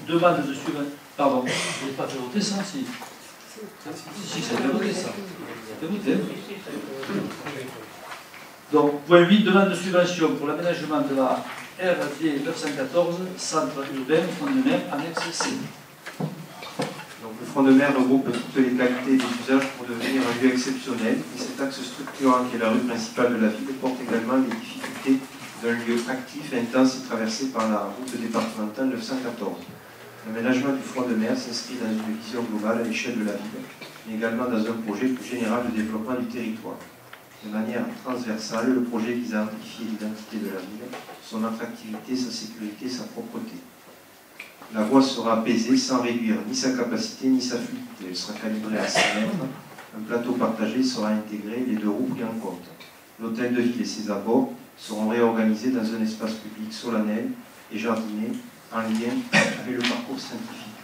demande de subvention. Pardon, je n'ai pas fait voter ça, si. Si, ça fait voter ça. Ça fait voter. Donc, point 8, demande de subvention pour l'aménagement de la RD 914, centre urbain, front de mer, annexe C. Donc, le front de mer regroupe toutes les qualités des usages pour devenir un lieu exceptionnel. Et cet axe structurant qui est la rue principale de la ville porte également les difficultés d'un lieu actif, intense et traversé par la route départementale 914. L'aménagement du front de mer s'inscrit dans une vision globale à l'échelle de la ville, mais également dans un projet plus général de développement du territoire. De manière transversale, le projet vise à amplifier l'identité de la ville, son attractivité, sa sécurité, sa propreté. La voie sera apaisée sans réduire ni sa capacité ni sa fluidité. Elle sera calibrée à 100 mètres. Un plateau partagé sera intégré, les deux roues pris en compte. L'hôtel de ville et ses abords seront réorganisés dans un espace public solennel et jardiné en lien avec le parcours scientifique.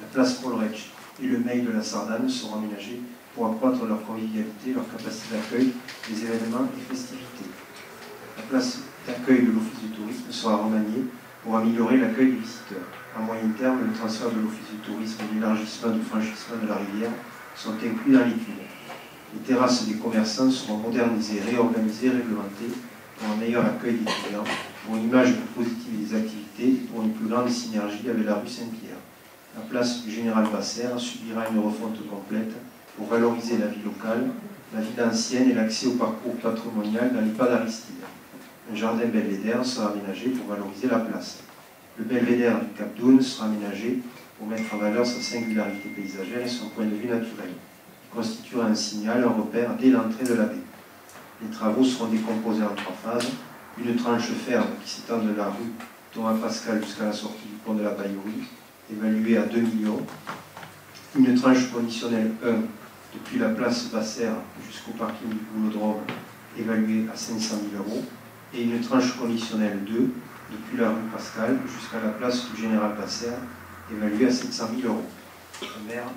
La place Paul Rech et le Mail de la Sardane seront aménagés pour accroître leur convivialité, leur capacité d'accueil des événements et festivités. La place d'accueil de l'Office du tourisme sera remaniée pour améliorer l'accueil des visiteurs. À moyen terme, le transfert de l'Office du tourisme et l'élargissement du franchissement de la rivière sont inclus dans l'étude. Les terrasses des commerçants seront modernisées, réorganisées, réglementées pour un meilleur accueil des clients, pour une image plus positive des activités et pour une plus grande synergie avec la rue Saint-Pierre. La place du Général Bassère subira une refonte complète pour valoriser la vie locale, la ville ancienne et l'accès au parcours patrimonial dans les pas d'Aristide. Un jardin belvédère sera aménagé pour valoriser la place. Le belvédère du Cap d'Aune sera aménagé pour mettre en valeur sa singularité paysagère et son point de vue naturel. Il constituera un signal, un repère dès l'entrée de la baie. Les travaux seront décomposés en 3 phases. Une tranche ferme qui s'étend de la rue Thomas Pascal jusqu'à la sortie du pont de la Baillerie, évaluée à 2 millions. Une tranche conditionnelle 1 depuis la place Bassère jusqu'au parking du Boulodrome, évaluée à 500 000 €. Et une tranche conditionnelle 2 depuis la rue Pascal jusqu'à la place du Général Bassère, évaluée à 700 000 €. Le maire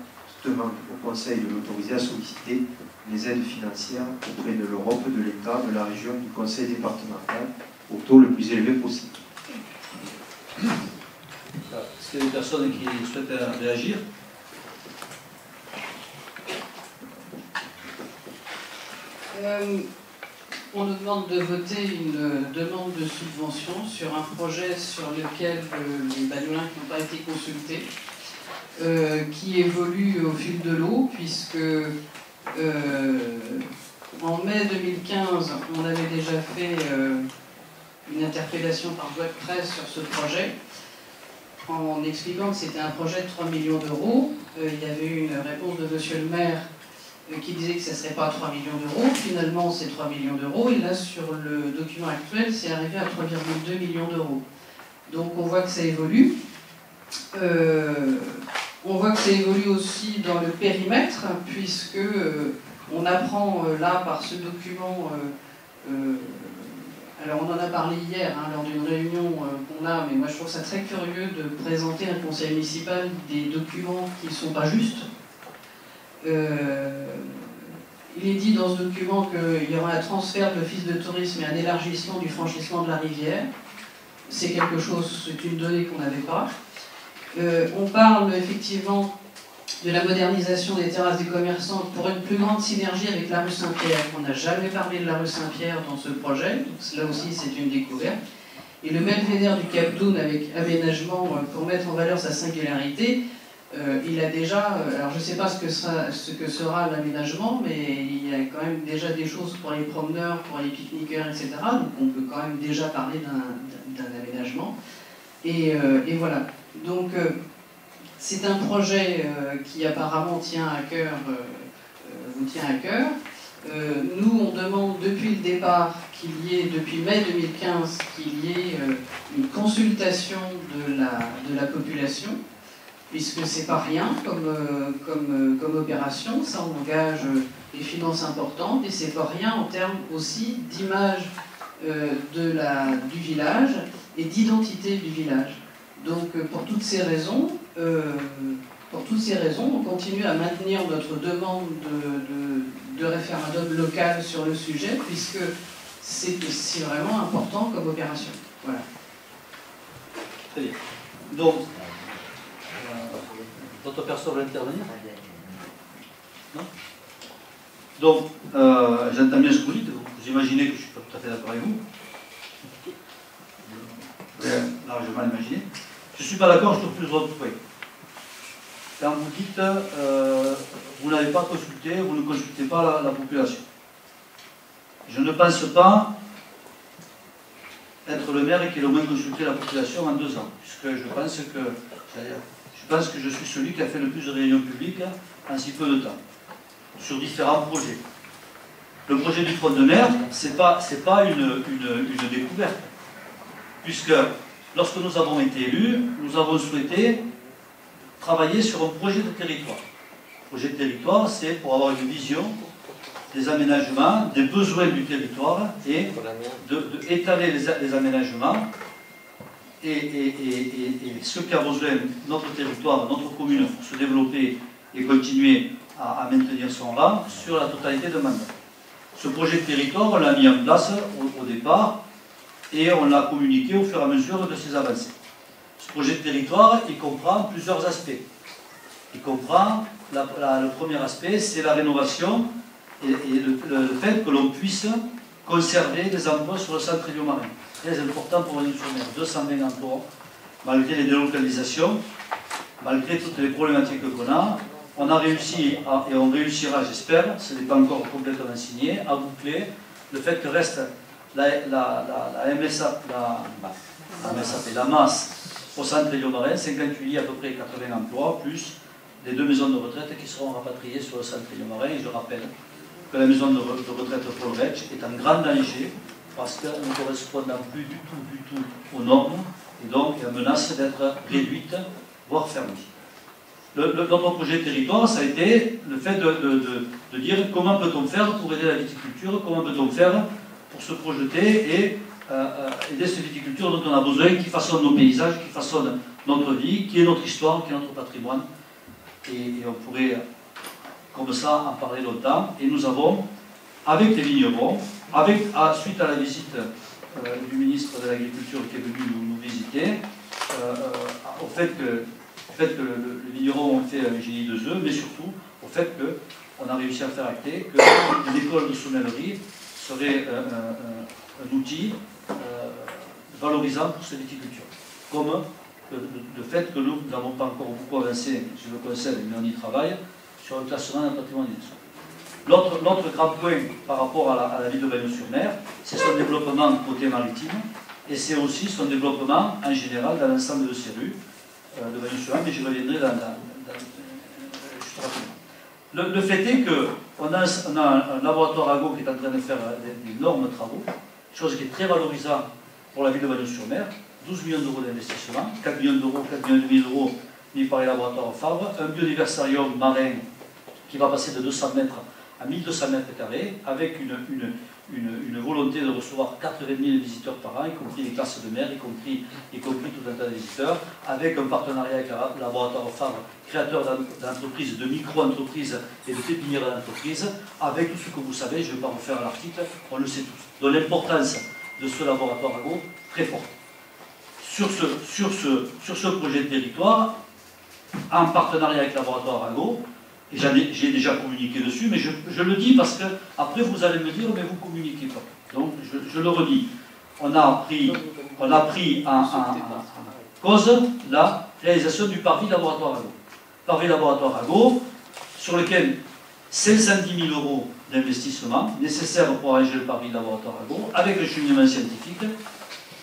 demande au Conseil de l'autoriser à solliciter les aides financières auprès de l'Europe, de l'État, de la région, du Conseil départemental, au taux le plus élevé possible. Est-ce qu'il y a des personnes qui souhaitent réagir? On nous demande de voter une demande de subvention sur un projet sur lequel les Bagnolins n'ont pas été consultés, qui évolue au fil de l'eau, puisque en mai 2015, on avait déjà fait une interpellation par voie de presse sur ce projet, en expliquant que c'était un projet de 3 millions d'euros. Il y avait eu une réponse de monsieur le maire qui disait que ce ne serait pas 3 millions d'euros. Finalement, c'est 3 millions d'euros. Et là, sur le document actuel, c'est arrivé à 3,2 millions d'euros. Donc, on voit que ça évolue. On voit que ça évolue aussi dans le périmètre, puisque on apprend là, par ce document... alors, on en a parlé hier, lors d'une réunion qu'on a, mais moi, je trouve ça très curieux de présenter à un conseil municipal des documents qui ne sont pas justes. Il est dit dans ce document qu'il y aura un transfert de l'office de tourisme et un élargissement du franchissement de la rivière. C'est quelque chose, c'est une donnée qu'on n'avait pas. On parle effectivement de la modernisation des terrasses des commerçants pour une plus grande synergie avec la rue Saint-Pierre. On n'a jamais parlé de la rue Saint-Pierre dans ce projet, donc là aussi c'est une découverte. Et le belvédère du Cap d'Aune avec aménagement pour mettre en valeur sa singularité. Il a déjà, alors je ne sais pas ce que sera l'aménagement, mais il y a quand même déjà des choses pour les promeneurs, pour les pique-niqueurs, etc. Donc on peut quand même déjà parler d'un aménagement. Et voilà. Donc c'est un projet qui apparemment tient à cœur, vous tient à cœur. Nous, on demande depuis le départ qu'il y ait, depuis mai 2015, qu'il y ait une consultation de la population, puisque c'est pas rien comme opération, ça engage des finances importantes, et c'est pas rien en termes aussi d'image du village et d'identité du village. Donc pour toutes ces raisons, on continue à maintenir notre demande de référendum local sur le sujet, puisque c'est vraiment important comme opération. Voilà. Très bien. Donc, d'autres personnes veulent intervenir? Non? Donc, j'entends bien ce que vous dites. Vous imaginez que je ne suis pas tout à fait d'accord avec vous. Vous pouvez largement l'imaginer. Je ne suis pas d'accord sur plusieurs autres points. Quand vous dites vous n'avez pas consulté, vous ne consultez pas la population. Je ne pense pas être le maire qui ait le moins consulté la population en 2 ans, puisque je pense que je suis celui qui a fait le plus de réunions publiques en si peu de temps, sur différents projets. Le projet du front de mer, ce n'est pas une découverte, puisque lorsque nous avons été élus, nous avons souhaité travailler sur un projet de territoire. Le projet de territoire, c'est pour avoir une vision des aménagements, des besoins du territoire et d'étaler les aménagements et ce qu'a besoin notre territoire, notre commune pour se développer et continuer à maintenir son rang sur la totalité de mandat. Ce projet de territoire, on l'a mis en place au départ et on l'a communiqué au fur et à mesure de ses avancées. Ce projet de territoire, il comprend plusieurs aspects. Il comprend, le premier aspect, c'est la rénovation et le fait que l'on puisse conserver des emplois sur le centre Île-Marin. Très important pour Vanoise-sur-Mer. 220 emplois, malgré les délocalisations, malgré toutes les problématiques qu'on a. On a réussi, et on réussira, j'espère, ce n'est pas encore complètement signé, à boucler le fait que reste la masse au centre Île-Marin, 58 lits, à peu près 80 emplois, plus les 2 maisons de retraite qui seront rapatriées sur le centre Île-Marin. Et je rappelle que la maison de retraite Paul Retsch est en grand danger parce qu'elle ne correspond plus du tout aux normes et donc elle menace d'être réduite, voire fermée. Notre projet de territoire, ça a été le fait de dire comment peut-on faire pour aider la viticulture, comment peut-on faire pour se projeter et aider cette viticulture dont on a besoin, qui façonne nos paysages, qui façonne notre vie, qui est notre histoire, qui est notre patrimoine. Et on pourrait, comme ça, en parler longtemps. Et nous avons, avec les vignerons, suite à la visite du ministre de l'Agriculture qui est venu nous visiter, au fait que les vignerons ont fait un GI 2E, mais surtout au fait qu'on a réussi à faire acter que l'école de sommellerie serait un outil valorisant pour cette viticulture. Comme le fait que nous n'avons pas encore beaucoup avancé, je le concède, mais on y travaille, sur le classement d'un patrimoine UNESCO. L'autre grand point par rapport à la ville de Vanoise-sur-Mer, c'est son développement côté maritime, et c'est aussi son développement en général dans l'ensemble de ces rues de Vanoise-sur-Mer, mais je reviendrai juste rapidement. Le fait est qu'on a un laboratoire AGO qui est en train de faire d'énormes travaux, chose qui est très valorisante pour la ville de Vanoise-sur-Mer. 12 millions d'euros d'investissement, 4 millions d'euros, 4 millions d'euros mis par les laboratoires Fabre, un biodiversarium marin qui va passer de 200 mètres à 1200 mètres carrés, avec une volonté de recevoir 4 500 visiteurs par an, y compris les classes de mer, y compris tout un tas de visiteurs, avec un partenariat avec le laboratoire Fabre, créateur d'entreprises, de micro-entreprises et de pépinières d'entreprises, avec tout ce que vous savez, je ne vais pas vous faire l'article, on le sait tous. Donc l'importance de ce laboratoire AGO, très forte. Sur ce projet de territoire, en partenariat avec le laboratoire AGO, et j'ai déjà communiqué dessus, mais je le dis parce que après vous allez me dire, mais vous ne communiquez pas. Donc je le redis. On a pris en cause la réalisation du parvis laboratoire AGO. Parvis laboratoire AGO, sur lequel 510 000 euros d'investissement nécessaires pour arranger le parvis laboratoire AGO, avec le cheminement scientifique.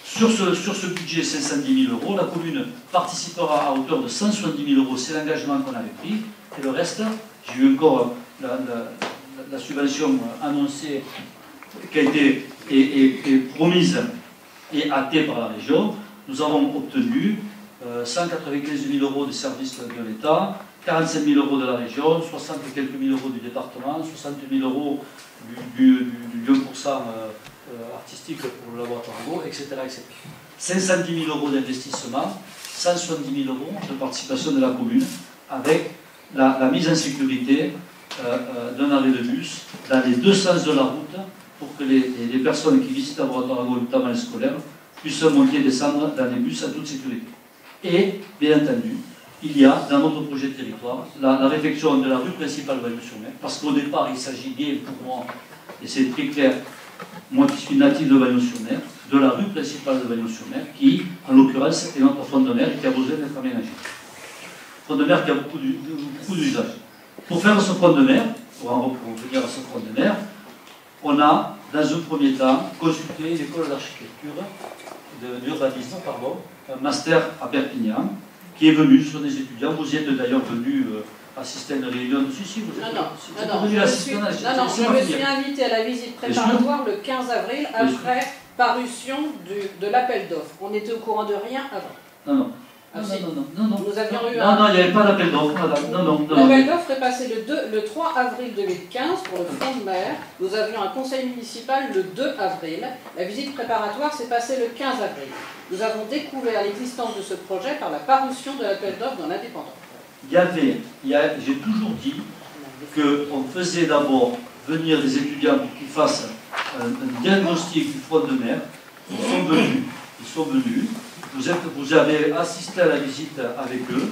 Sur ce budget 510 000 euros, la commune participera à hauteur de 170 000 euros, c'est l'engagement qu'on avait pris, et le reste, j'ai eu encore la subvention annoncée qui a été promise et actée par la région. Nous avons obtenu 195 000 euros des services de l'État, 45 000 euros de la région, 60 et quelques mille euros du département, 60 000 euros du 1% artistique pour le laboratoire AGO, etc., etc. 510 000 euros d'investissement, 170 000 euros de participation de la commune, avec la mise en sécurité d'un arrêt de bus dans les 2 sens de la route pour que les personnes qui visitent le laboratoire AGO, notamment les scolaires, puissent monter et descendre dans les bus à toute sécurité. Et, bien entendu, il y a dans notre projet de territoire la réflexion de la rue principale Bagnols-sur-Mer, parce qu'au départ, il s'agit bien pour moi, et c'est très clair, moi qui suis natif de Bagnols-sur-Mer, de la rue principale de Bagnols-sur-Mer, qui, en l'occurrence, est notre front de mer et qui a besoin d'être aménagée. Front de mer qui a beaucoup d'usages. Pour faire ce front de mer, pour revenir à ce front de mer, on a, dans un premier temps, consulté l'école d'architecture, d'urbanisme, un master à Perpignan, qui est venu, ce sont des étudiants, vous y êtes d'ailleurs venus assister à une réunion. Si, vous êtes venu assister à une réunion. Non, je me suis invité à la visite préparatoire le 15 avril, après parution de l'appel d'offres. On n'était au courant de rien avant. Non. Ah, non. Nous avions eu non, il n'y avait pas d'appel d'offres. Non. L'appel d'offres est passé le 3 avril 2015 pour le front de mer. Nous avions un conseil municipal le 2 avril. La visite préparatoire s'est passée le 15 avril. Nous avons découvert l'existence de ce projet par la parution de l'appel d'offres dans l'Indépendant. J'ai toujours dit qu'on faisait d'abord venir des étudiants pour qu'ils fassent un diagnostic du front de mer. Ils sont venus. Vous avez assisté à la visite avec eux.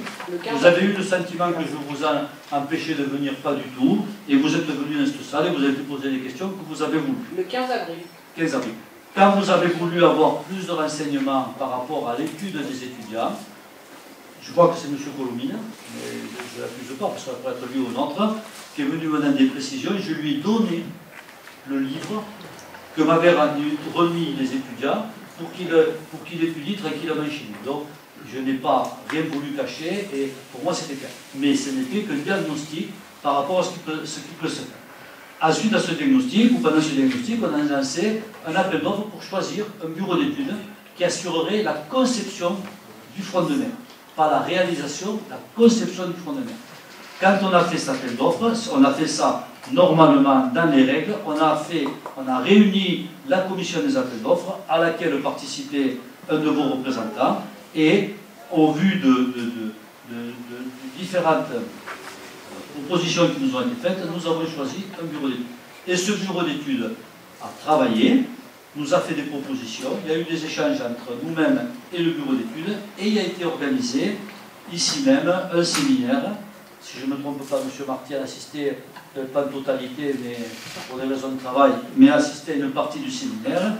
Vous avez eu le sentiment que je vous ai empêché de venir, pas du tout. Et vous êtes venus dans cette salle et vous avez pu poser des questions que vous avez voulu. Le 15 avril. 15 avril. Quand vous avez voulu avoir plus de renseignements par rapport à l'étude des étudiants, je crois que c'est M. Colomine, mais je ne l'accuse pas parce que ça pourrait être lui ou l'autre, qui est venu me donner des précisions. Je lui ai donné le livre que m'avaient remis les étudiants pour qu'il étudie tranquillement chez nous. Donc, je n'ai pas rien voulu cacher et pour moi c'était clair. Mais ce n'était qu'un diagnostic par rapport à ce qui peut se faire. Ensuite, à ce diagnostic, ou pendant ce diagnostic, on a lancé un appel d'offres pour choisir un bureau d'études qui assurerait la conception du front de mer. Pas la réalisation, la conception du front de mer. Quand on a fait cet appel d'offres, on a fait ça normalement dans les règles. On a réuni la commission des appels d'offres à laquelle participait un de vos représentants et au vu de différentes propositions qui nous ont été faites, nous avons choisi un bureau d'études. Et ce bureau d'études a travaillé, nous a fait des propositions, il y a eu des échanges entre nous-mêmes et le bureau d'études et il a été organisé ici même un séminaire. Si je ne me trompe pas, M. Marty a assisté, pas en totalité, mais pour des raisons de travail, mais a assisté à une partie du séminaire.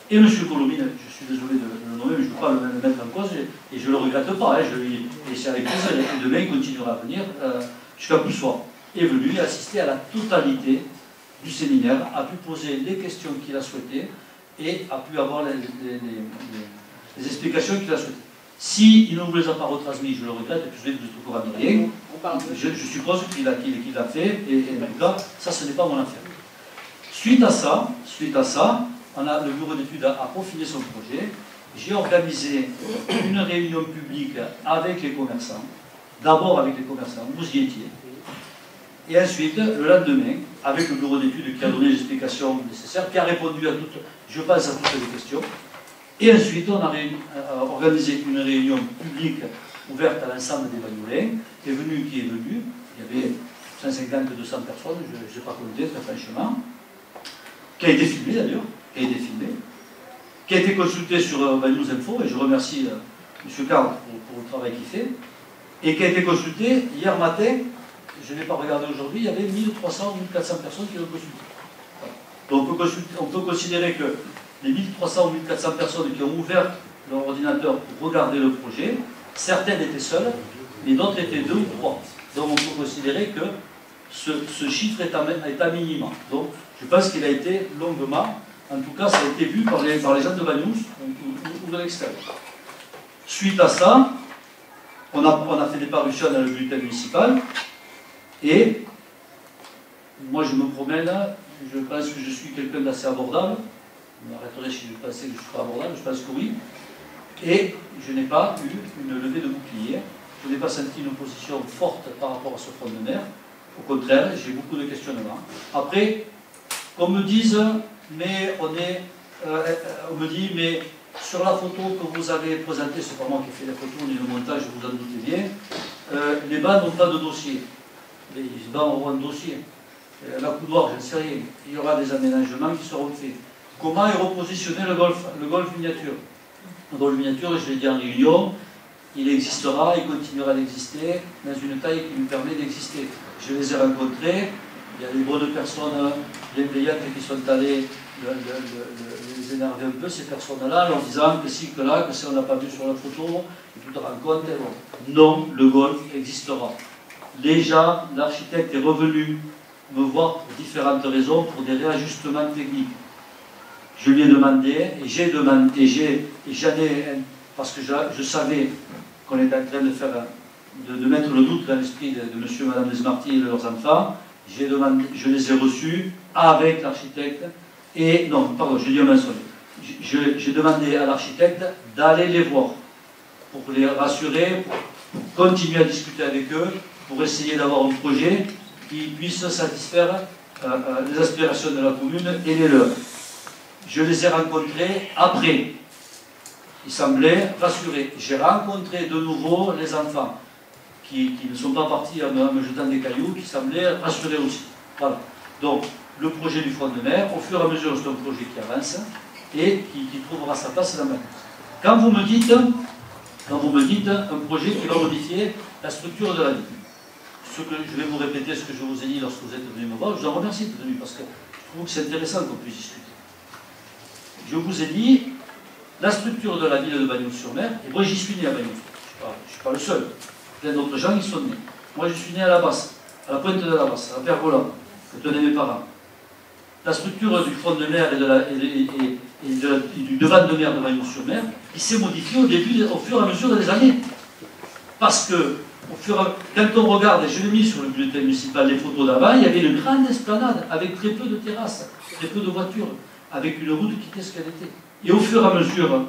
Et M. Colomine, je suis désolé de le nommer, mais je ne veux pas le mettre en cause, et je ne le regrette pas, et c'est avec plaisir, et demain il continuera à venir, jusqu'à plus soir. Est venu et assisté à la totalité du séminaire, a pu poser les questions qu'il a souhaitées, et a pu avoir les explications qu'il a souhaitées. S'il ne vous les a pas retransmis, je le regrette, et puis je vais vous au courant de rien. Je suppose qu'il l'a fait, et en tout cas, ça ce n'est pas mon affaire. Suite à ça, le bureau d'études a peaufiné son projet. J'ai organisé une réunion publique avec les commerçants. D'abord avec les commerçants, vous y étiez. Et ensuite, le lendemain, avec le bureau d'études qui a donné les explications nécessaires, qui a répondu à toutes, je pense, à toutes les questions. Et ensuite, on a organisé une réunion publique ouverte à l'ensemble des Bagnolais, qui est venu, il y avait 150-200 personnes, je ne sais pas compter très franchement, qui a été filmé d'ailleurs, qui a été consulté sur Bagnols Info, et je remercie M. Card pour le travail qu'il fait, et qui a été consulté hier matin, je ne l'ai pas regardé aujourd'hui, il y avait 1300 ou 1400 personnes qui l'ont consulté. Donc on peut considérer que les 1300 ou 1400 personnes qui ont ouvert leur ordinateur pour regarder le projet, certaines étaient seules, mais d'autres étaient 2 ou 3. Donc on peut considérer que ce chiffre est à minima. Donc je pense qu'il a été longuement, en tout cas ça a été vu par les gens de Bagnols ou de l'extérieur. Suite à ça, on a fait des parutions dans le bulletin municipal, et moi je me promène, je pense que je suis quelqu'un d'assez abordable. Vous m'arrêterez si je pensais que je ne suis pas abordable, je pense que oui. Et je n'ai pas eu une levée de bouclier, je n'ai pas senti une opposition forte par rapport à ce front de mer. Au contraire, j'ai beaucoup de questionnements. Après, qu'on me dise, mais on me dit, mais sur la photo que vous avez présentée, c'est pas moi qui ai fait la photo, ni le montage, vous en doutez bien, les bancs n'ont pas de dossier. Les bancs auront un dossier. La couloir, je ne sais rien. Il y aura des aménagements qui seront faits. Comment est repositionné le golf miniature? Le golf miniature, je l'ai dit en réunion, il existera, il continuera d'exister dans une taille qui lui permet d'exister. Je les ai rencontrés, il y a des bonnes personnes bienveillantes qui sont allées les énerver un peu, ces personnes-là, en leur disant que si, que là, que si on n'a pas vu sur la photo, tu te rends compte, non, le golf existera. Déjà, l'architecte est revenu me voir pour différentes raisons, pour des réajustements techniques. Je lui ai demandé, et j'ai demandé, parce que je savais qu'on était en train de mettre le doute dans l'esprit de monsieur et madame Desmarty et de leurs enfants, je les ai reçus avec l'architecte, et non, pardon, je dis un mensonge. J'ai demandé à l'architecte d'aller les voir, pour les rassurer, pour continuer à discuter avec eux, pour essayer d'avoir un projet qui puisse satisfaire les aspirations de la commune et les leurs. Je les ai rencontrés après. Ils semblaient rassurés. J'ai rencontré de nouveau les enfants qui ne sont pas partis en me jetant des cailloux, qui semblaient rassurés aussi. Voilà. Donc, le projet du front de mer, au fur et à mesure, c'est un projet qui avance et qui trouvera sa place dans ma vie. Quand vous me dites un projet qui va modifier la structure de la ville, je vais vous répéter ce que je vous ai dit lorsque vous êtes venu me voir, je vous en remercie d'être venu parce que je trouve que c'est intéressant qu'on puisse discuter. Je vous ai dit, la structure de la ville de Bagnols-sur-Mer, et moi j'y suis né à Bagnols, je ne suis pas le seul, plein d'autres gens y sont nés. Moi je suis né à la Basse, à la pointe de la Basse, à la Pergola, que tenaient mes parents. La structure du front de mer et du devant de mer de Bagnols-sur-Mer, il s'est modifié au fur et à mesure des années. Parce que, quand on regarde, et je l'ai mis sur le bulletin municipal, les photos d'avant, il y avait une grande esplanade avec très peu de terrasses, très peu de voitures, avec une route qui était ce qu'elle était. Et au fur et à mesure,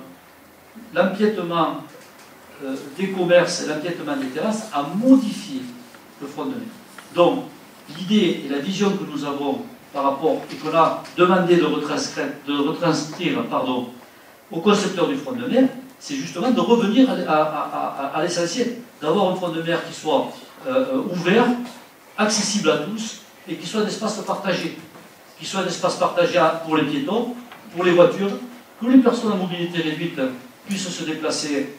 l'empiètement des commerces et l'empiètement des terrasses a modifié le front de mer. Donc, l'idée et la vision que nous avons par rapport, et qu'on a demandé de retranscrire au concepteur du front de mer, c'est justement de revenir à l'essentiel, d'avoir un front de mer qui soit ouvert, accessible à tous, et qui soit d'espace partagé. Qui soit d'espace partagé pour les piétons, pour les voitures, que les personnes à mobilité réduite puissent se déplacer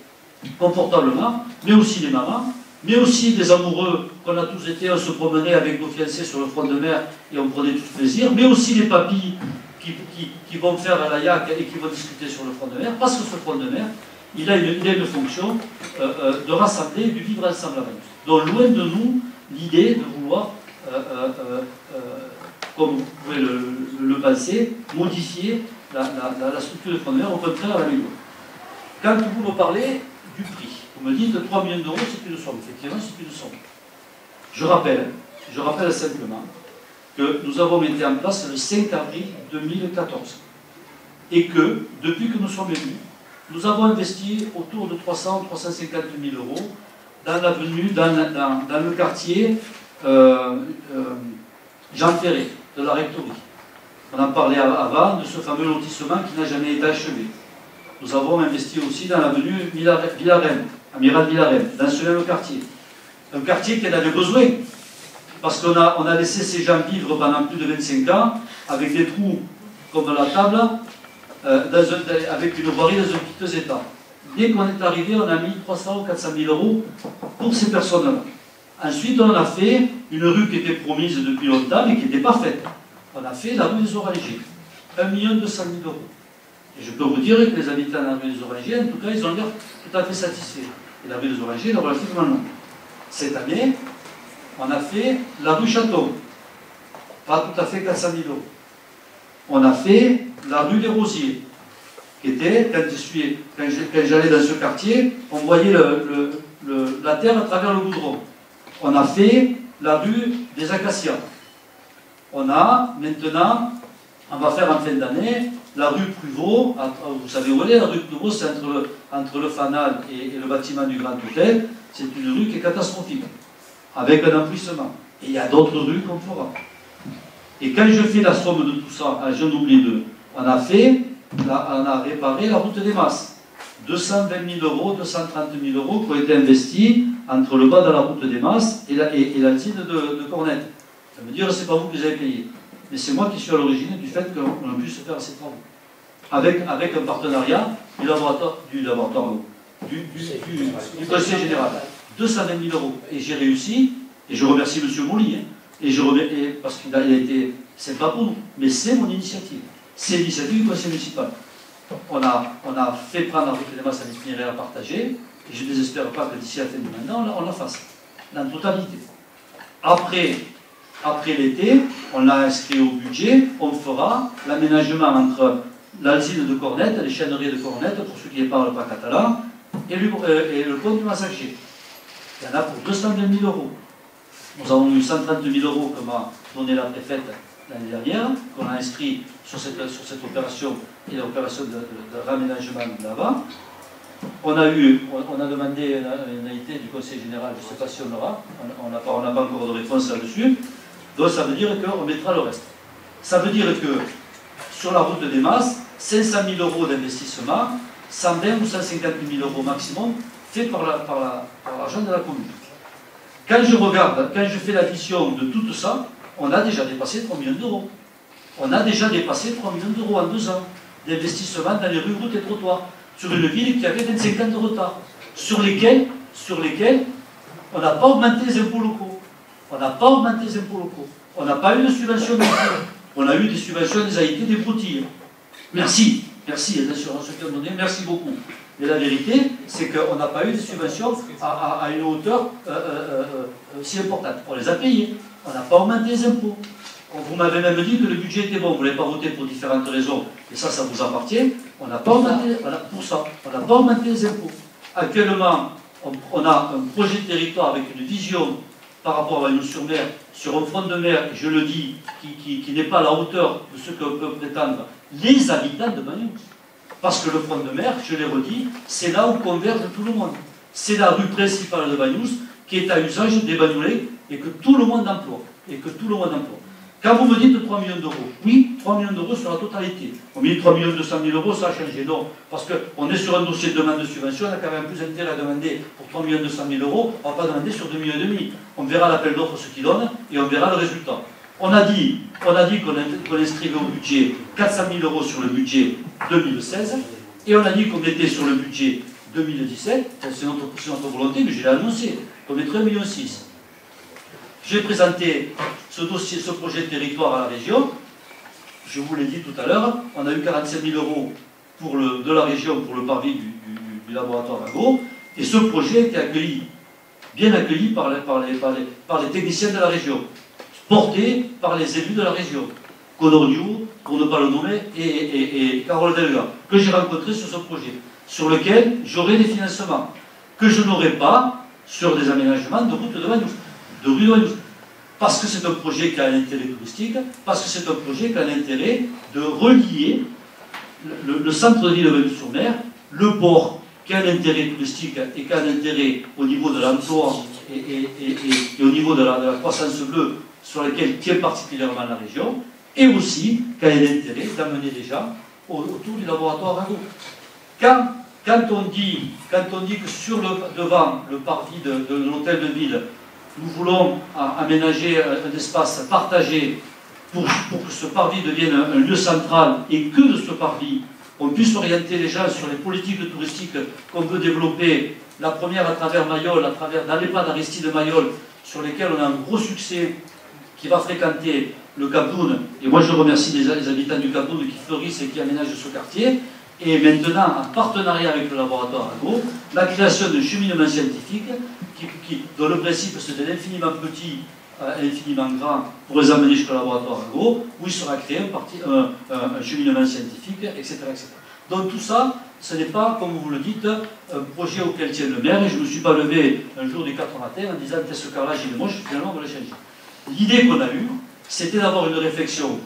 confortablement, mais aussi les mamans, mais aussi des amoureux qu'on a tous été, on se promenait avec nos fiancés sur le front de mer et on prenait tout plaisir, mais aussi les papis qui vont faire la yak et qui vont discuter sur le front de mer, parce que ce front de mer, il a une fonction de rassembler et de vivre ensemble avec nous. Donc loin de nous l'idée de vouloir, comme vous pouvez le penser, modifier la structure du front de mer, au contraire à l'améliorer. Quand vous me parlez du prix, vous me dites 3 millions d'euros, c'est une somme. Effectivement, c'est une somme. Je rappelle simplement que nous avons été en place le 5 avril 2014 et que, depuis que nous sommes venus, nous avons investi autour de 300 ou 350 000 euros dans l'avenue, dans le quartier Jean Ferré, de la Rectorie. On en parlait avant de ce fameux lotissement qui n'a jamais été achevé. Nous avons investi aussi dans l'avenue Villarem, Amiral Villarem, dans ce même quartier. Un quartier qui en avait besoin, parce qu'on a laissé ces gens vivre pendant plus de 25 ans, avec des trous comme la table, avec une voirie dans un piteux état. Dès qu'on est arrivé, on a mis 300 ou 400 000 euros pour ces personnes-là. Ensuite, on a fait une rue qui était promise depuis longtemps, mais qui n'était pas faite. On a fait la rue des Orangers, 1 200 000 euros. Et je peux vous dire que les habitants de la rue des Orangers, en tout cas, ils ont l'air tout à fait satisfaits. Et la rue des Orangers est relativement longue. Cette année, on a fait la rue Château, pas tout à fait 400 000 euros. On a fait la rue des Rosiers, qui était, quand j'allais dans ce quartier, on voyait la terre à travers le goudron. On a fait la rue des Acacias. On a maintenant, on va faire en fin d'année, la rue Pruvot. Vous savez où elle est, la rue Pruvot, c'est entre le Fanal et le bâtiment du Grand Hôtel. C'est une rue qui est catastrophique, avec un enfouissement. Et il y a d'autres rues qu'on fera. Et quand je fais la somme de tout ça, j'en oublie deux, on a réparé la route des Masses. 220 000 euros, 230 000 euros qui ont été investis entre le bas de la route des Masses et l'altine de Cornette. Ça veut dire que ce n'est pas vous qui les avez payés. Mais c'est moi qui suis à l'origine du fait qu'on puisse faire ces travaux. Avec un partenariat du laboratoire du Conseil général. 220 000 euros. Et j'ai réussi, et je remercie M. Mouli, hein, parce qu'il a été, c'est pas pour nous, mais c'est mon initiative. C'est l'initiative du Conseil municipal. On a fait prendre la route des masses à l'itinéraire partagé, et je ne désespère pas que d'ici à la fin du mandat, on la fasse, dans la totalité. Après l'été, on l'a inscrit au budget, on fera l'aménagement entre l'asile de Cornette, les chêneries de Cornette, pour ceux qui ne parlent pas catalan, et le pont du Massachet. Il y en a pour 220 000 euros. Nous avons eu 130 000 euros que m'a donné la préfète l'année dernière, qu'on a inscrit sur cette opération et l'opération de raménagement de là-bas. On a demandé une unité du Conseil général, je ne sais pas si on l'aura, on n'a pas encore de réponse là-dessus. Donc ça veut dire qu'on mettra le reste. Ça veut dire que sur la route des masses, 500 000 euros d'investissement, 120 ou 150 000 euros maximum, fait par l'argent de la commune. Quand je fais l'addition de tout ça, on a déjà dépassé 3 millions d'euros. On a déjà dépassé 3 millions d'euros en 2 ans d'investissement dans les rues, routes et trottoirs, sur une ville qui avait 25 ans de retard, sur lesquels on n'a pas augmenté les impôts locaux. On n'a pas augmenté les impôts locaux. On n'a pas eu de subvention d'impôts. On a eu des subventions des AIT, des broutilles. Merci, les assurances qui ont donné, merci beaucoup. Mais la vérité, c'est qu'on n'a pas eu de subventions à une hauteur si importante. On les a payées. On n'a pas augmenté les impôts. Vous m'avez même dit que le budget était bon. Vous ne l'avez pas voté pour différentes raisons. Et ça vous appartient. On n'a pas augmenté pour ça. On n'a pas augmenté les impôts. Actuellement, on a un projet de territoire avec une vision par rapport à Bagnols-sur-Mer, sur un front de mer, je le dis, qui n'est pas à la hauteur de ce que peuvent prétendre les habitants de Bagnols. Parce que le front de mer, je l'ai redit, c'est là où converge tout le monde. C'est la rue principale de Bagnols qui est à usage des Bagnolais et que tout le monde emploie. Quand vous me dites 3 millions d'euros, oui, 3 millions d'euros sur la totalité. On me dit 3 200 000 euros, ça a changé. Non, parce qu'on est sur un dossier de demande de subvention, on a quand même plus intérêt à demander pour 3 200 000 euros, on ne va pas demander sur 2,5 millions. On verra l'appel d'offres ce qu'il donne et on verra le résultat. On a dit qu'on inscrivait au budget 400 000 euros sur le budget 2016 et on a dit qu'on était sur le budget 2017, c'est notre volonté, mais je l'ai annoncé, qu'on mettrait 1,6 million. J'ai présenté ce projet de territoire à la région. Je vous l'ai dit tout à l'heure, on a eu 45 000 euros de la région pour le parvis du laboratoire Ago, et ce projet a été accueilli, bien accueilli par les techniciens de la région, porté par les élus de la région, Conor-New, pour ne pas le nommer, et Carole Delga, que j'ai rencontré sur ce projet, sur lequel j'aurai des financements, que je n'aurai pas sur des aménagements de route de Bagnols, de rue de Bagnols. Parce que c'est un projet qui a un intérêt touristique, parce que c'est un projet qui a l'intérêt de relier le centre-ville de Bagnols-sur-Mer, le port qui a un intérêt touristique et qui a un intérêt au niveau de l'emploi et au niveau de la croissance bleue sur laquelle tient particulièrement la région, et aussi qui a un intérêt d'amener des gens autour du laboratoire Ago. Quand on dit que devant le parvis de l'hôtel de ville, nous voulons aménager un espace partagé pour que ce parvis devienne un lieu central et que de ce parvis, on puisse orienter les gens sur les politiques touristiques qu'on veut développer, la première à travers Mayol, dans l'EHPAD d'Aristide Mayol, sur lesquels on a un gros succès qui va fréquenter le Capoun. Et moi je remercie les habitants du Capoun qui fleurissent et qui aménagent ce quartier. Et maintenant, en partenariat avec le laboratoire Ago, la création d'un cheminement scientifique dont le principe c'est de l'infiniment petit à l'infiniment grand pour les amener jusqu'au laboratoire Ago, où il sera créé un cheminement scientifique, etc., etc. Donc tout ça, ce n'est pas, comme vous le dites, un projet auquel tient le maire, et je ne me suis pas levé un jour du 4 matin en disant ce carrelage il est moche, finalement on va le changer. L'idée qu'on a eue, c'était d'avoir une réflexion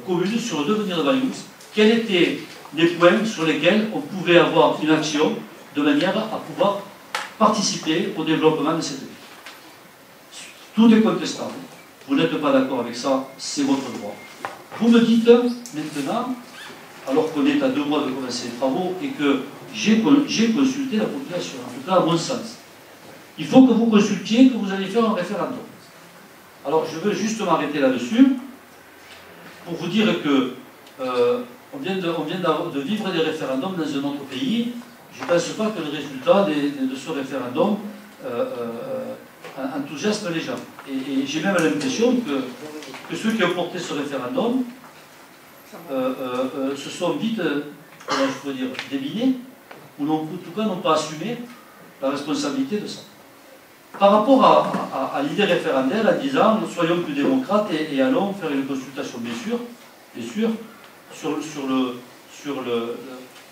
commune sur le devenir de Bagnols, quels étaient les points sur lesquels on pouvait avoir une action de manière à pouvoir participer au développement de cette ville. Tout est contestable. Vous n'êtes pas d'accord avec ça, c'est votre droit. Vous me dites maintenant, alors qu'on est à 2 mois de commencer les travaux et que j'ai consulté la population, en tout cas à mon sens. Il faut que vous consultiez, que vous allez faire un référendum. Alors je veux juste m'arrêter là-dessus pour vous dire que on vient de vivre des référendums dans un autre pays je ne pense pas que le résultat de ce référendum enthousiasme les gens. Et j'ai même l'impression que ceux qui ont porté ce référendum se sont vite, comment je pourrais dire, débinés, ou en tout cas n'ont pas assumé la responsabilité de ça. Par rapport à l'idée référendaire, en disant soyons plus démocrates et allons faire une consultation, bien sûr, sur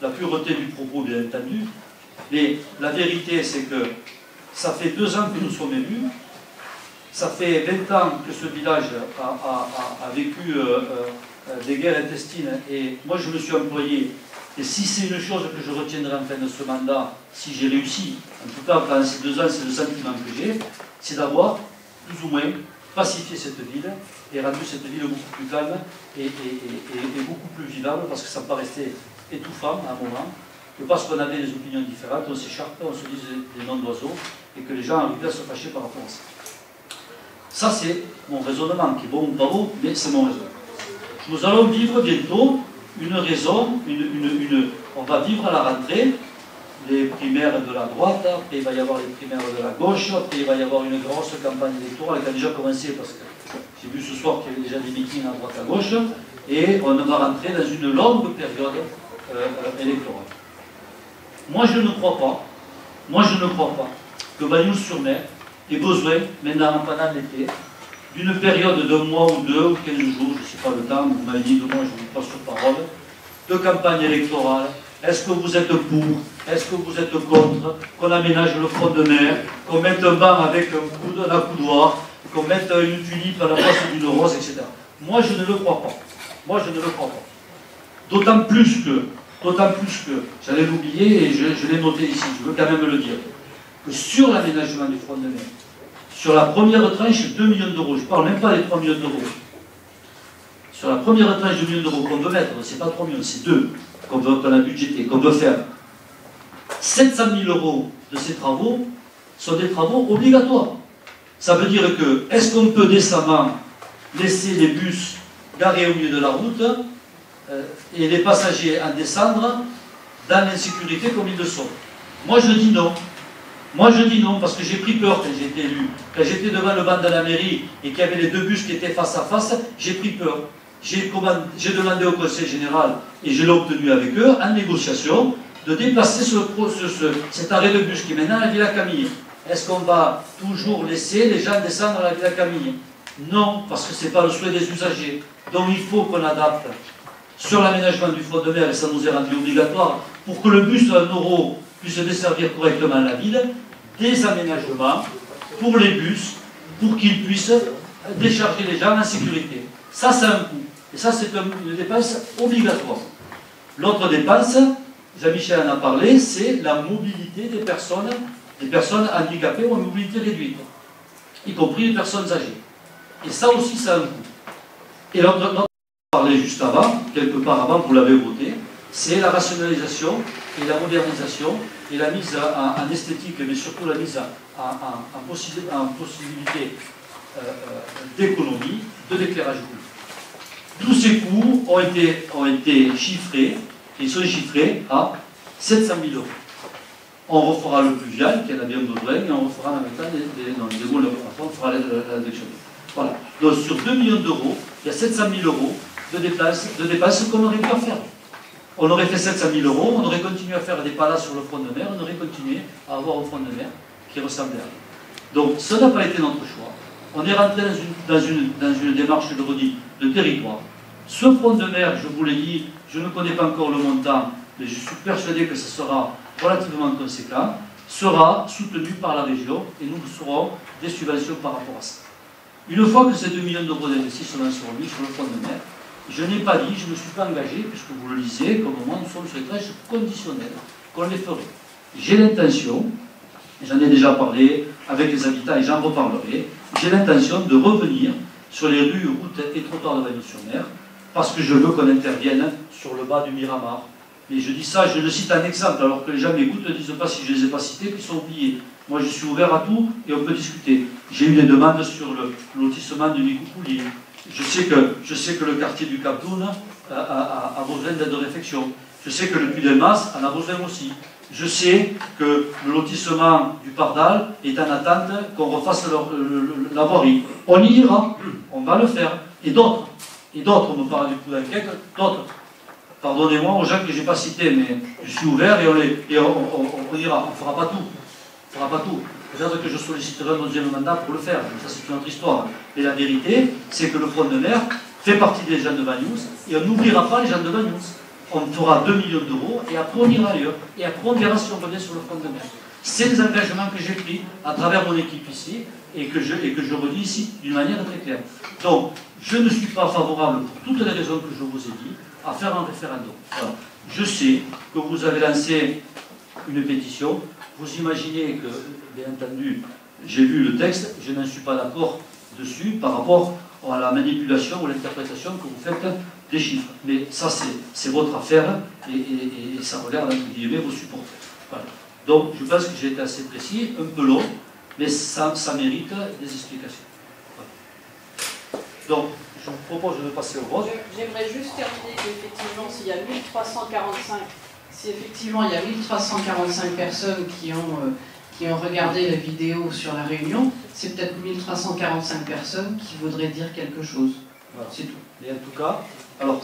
la pureté du propos, bien entendu, mais la vérité, c'est que ça fait 2 ans que nous sommes élus, ça fait 20 ans que ce village a vécu des guerres intestines, et moi je me suis employé, et si c'est une chose que je retiendrai en fin de ce mandat, si j'ai réussi, en tout cas pendant ces 2 ans, c'est le sentiment que j'ai, c'est d'avoir plus ou moins pacifié cette ville et rendu cette ville beaucoup plus calme et beaucoup plus vivable, parce que ça me paraissait étouffant à un moment, que parce qu'on avait des opinions différentes, on s'écharpait, on se disait des noms d'oiseaux, et que les gens arrivaient à se fâcher par rapport à ça. Ça, c'est mon raisonnement, qui est bon ou pas bon, mais c'est mon raisonnement. Nous allons vivre bientôt une raison, on va vivre à la rentrée les primaires de la droite, après il va y avoir les primaires de la gauche, après il va y avoir une grosse campagne électorale qui a déjà commencé, parce que j'ai vu ce soir qu'il y avait déjà des meetings à droite à gauche, et on va rentrer dans une longue période électorale. Moi je ne crois pas que Bagnols-sur-Mer ait besoin, maintenant pendant l'été, d'une période d'1 mois ou 2 ou 15 jours, je ne sais pas le temps, vous m'avez dit 2 mois, je ne vous passe sur parole, de campagne électorale. Est-ce que vous êtes pour? Est-ce que vous êtes contre? Qu'on aménage le front de mer, qu'on mette un banc avec un accoudoir, qu'on mette une tulipe à la place d'une rose, etc. Moi, je ne le crois pas. Moi, je ne le crois pas. D'autant plus que, j'allais l'oublier et je l'ai noté ici, je veux quand même le dire, que sur l'aménagement du front de mer, sur la première tranche, 2 millions d'euros, je ne parle même pas des 3 millions d'euros. Sur la première tranche de 2 millions d'euros qu'on veut mettre, ce n'est pas 3 millions, c'est 2 qu'on a budgété, qu'on veut faire. 700 000 euros de ces travaux sont des travaux obligatoires. Ça veut dire que, est-ce qu'on peut décemment laisser les bus garés au milieu de la route et les passagers en descendre dans l'insécurité comme ils le sont? Moi je dis non. Moi je dis non parce que j'ai pris peur quand j'ai été élu. Quand j'étais devant le banc de la mairie et qu'il y avait les 2 bus qui étaient face à face, j'ai pris peur. J'ai demandé au Conseil général, et je l'ai obtenu avec eux, en négociation, de déplacer cet arrêt de bus qui est maintenant à la Villa Camille. Est-ce qu'on va toujours laisser les gens descendre à la Villa Camille? Non, parce que ce n'est pas le souhait des usagers. Donc il faut qu'on adapte sur l'aménagement du front de mer, et ça nous est rendu obligatoire, pour que le bus à 1 euro puisse desservir correctement la ville, des aménagements pour les bus, pour qu'ils puissent décharger les gens en sécurité. Ça, c'est un coût. Et ça, c'est une dépense obligatoire. L'autre dépense, Jean-Michel en a parlé, c'est la mobilité des personnes handicapées ou en mobilité réduite, y compris les personnes âgées. Et ça aussi, ça a un coût. Et l'autre, on parlait juste avant, quelque part avant, vous l'avez voté, c'est la rationalisation et la modernisation et la mise en esthétique, mais surtout la mise en possibilité d'économie de l'éclairage public. Tous ces coûts ont été chiffrés, ils sont chiffrés à 700 000 euros. On refera le pluvial, qui en a bien besoin, et on refera en même temps on fera l'adduction. Voilà. Donc sur 2 millions d'euros, il y a 700 000 euros de dépenses qu'on aurait pu faire. On aurait fait 700 000 euros, on aurait continué à faire des palaces sur le front de mer, on aurait continué à avoir un front de mer qui ressemblait à rien. Donc ça n'a pas été notre choix. On est rentré dans une démarche, je le redis, de territoire. Ce front de mer, je vous l'ai dit, je ne connais pas encore le montant, mais je suis persuadé que ce sera relativement conséquent, sera soutenu par la région et nous serons des subventions par rapport à ça. Une fois que ces 2 millions d'euros d'investissement seront mis sur le front de mer, je n'ai pas dit, je ne me suis pas engagé, puisque vous le lisiez, comme moi nous sommes sur les tranches conditionnelles, qu'on les ferait. J'ai l'intention, j'en ai déjà parlé avec les habitants et j'en reparlerai, j'ai l'intention de revenir sur les rues, routes et trottoirs de Bagnols-sur-Mer, parce que je veux qu'on intervienne sur le bas du Miramar. Et je dis ça, je le cite en exemple, alors que les gens m'écoutent ne disent pas si je ne les ai pas cités, qu'ils sont oubliés. Moi je suis ouvert à tout et on peut discuter. J'ai eu des demandes sur le lotissement de Micoupouli. Je sais que le quartier du Cap d'Oune a besoin d'aide de réflexion. Je sais que le Puy-del-Mas en a besoin aussi. Je sais que le lotissement du Pardal est en attente qu'on refasse la voirie. On y ira, on va le faire. Et d'autres, on me parle du coup d'enquête, d'autres. Pardonnez-moi aux gens que je n'ai pas cités, mais je suis ouvert et on ira. On ne fera pas tout. On fera pas tout. Peut-être que je solliciterai un deuxième mandat pour le faire. Ça, c'est une autre histoire. Mais la vérité, c'est que le front de mer fait partie des gens de Banyuls et on n'oubliera pas les gens de Banyuls. On fera 2 millions d'euros et après on ira ailleurs. Et après on verra si on revient sur le front de mer. C'est les engagements que j'ai pris à travers mon équipe ici et que je redis ici d'une manière très claire. Donc, je ne suis pas favorable, pour toutes les raisons que je vous ai dit, à faire un référendum. Voilà. Je sais que vous avez lancé une pétition. Vous imaginez que, bien entendu, j'ai lu le texte, je n'en suis pas d'accord dessus par rapport à la manipulation ou l'interprétation que vous faites des chiffres. Mais ça, c'est votre affaire et ça regarde, entre guillemets, vos supporters. Voilà. Donc, je pense que j'ai été assez précis, un peu long, mais ça mérite des explications. Voilà. Donc, je vous propose de passer au vote. J'aimerais juste terminer qu'effectivement, s'il y a 1345, si effectivement il y a 1345 personnes qui ont regardé la vidéo sur la réunion, c'est peut-être 1345 personnes qui voudraient dire quelque chose. Voilà. C'est tout. Et en tout cas, alors,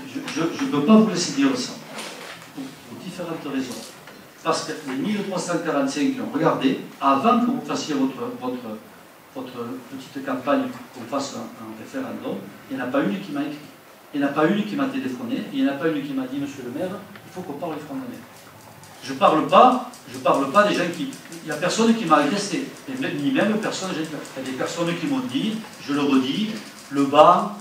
je ne peux pas vous laisser dire ça, pour différentes raisons. Parce que les 1345 qui ont regardé, avant que vous fassiez votre petite campagne, qu'on fasse un référendum, il n'y en a pas une qui m'a écrit. Il n'y en a pas une qui m'a téléphoné, il n'y en a pas une qui m'a dit, monsieur le maire, il faut qu'on parle du front de mer. Je ne parle pas des gens qui... Il n'y a personne qui m'a agressé, ni même personne... Il y a des personnes qui m'ont dit, je le redis, le banc,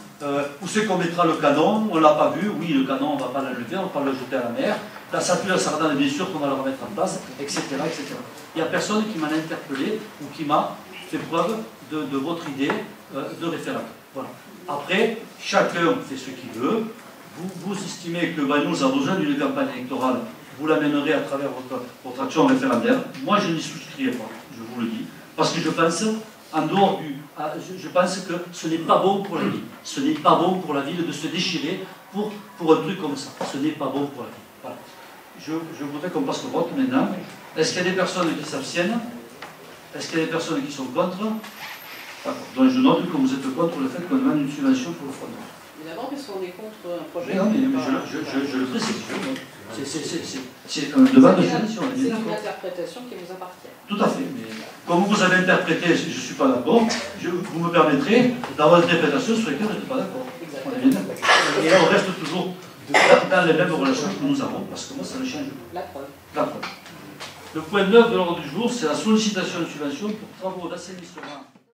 où c'est qu'on mettra le canon, on ne l'a pas vu, oui, le canon, on ne va pas l'enlever, on ne va pas le jeter à la mer, la statue à Sardane, bien sûr qu'on va le remettre en place, etc., etc. Il n'y a personne qui m'en a interpellé ou qui m'a fait preuve de votre idée de référendum. Voilà. Après, chacun fait ce qu'il veut. Vous estimez que Banyuls a besoin d'une campagne électorale, vous l'amènerez à travers votre action référendaire. Moi, je n'y souscrirai pas, je vous le dis, parce que je pense, en dehors je pense que ce n'est pas bon pour la ville. Ce n'est pas bon pour la ville de se déchirer pour un truc comme ça. Ce n'est pas bon pour la ville. Voilà. Je voudrais qu'on passe au vote maintenant. Est-ce qu'il y a des personnes qui s'abstiennent? Est-ce qu'il y a des personnes qui sont contre? Donc je note que vous êtes contre le fait qu'on demande une subvention pour le front de mer. Évidemment, parce qu'on est contre un projet. Non, mais je le précise. C'est une demande de subvention. C'est une interprétation qui vous appartient. Tout à fait. Mais comme vous avez interprété, je ne suis pas d'accord, vous me permettrez d'avoir une interprétation sur laquelle je n'êtes pas d'accord. On est bien d'accord. Et on reste toujours dans les mêmes relations que nous avons, parce que moi, ça ne change pas. La preuve. La preuve. Le point 9 de l'ordre du jour, c'est la sollicitation de subvention pour travaux d'assainissement.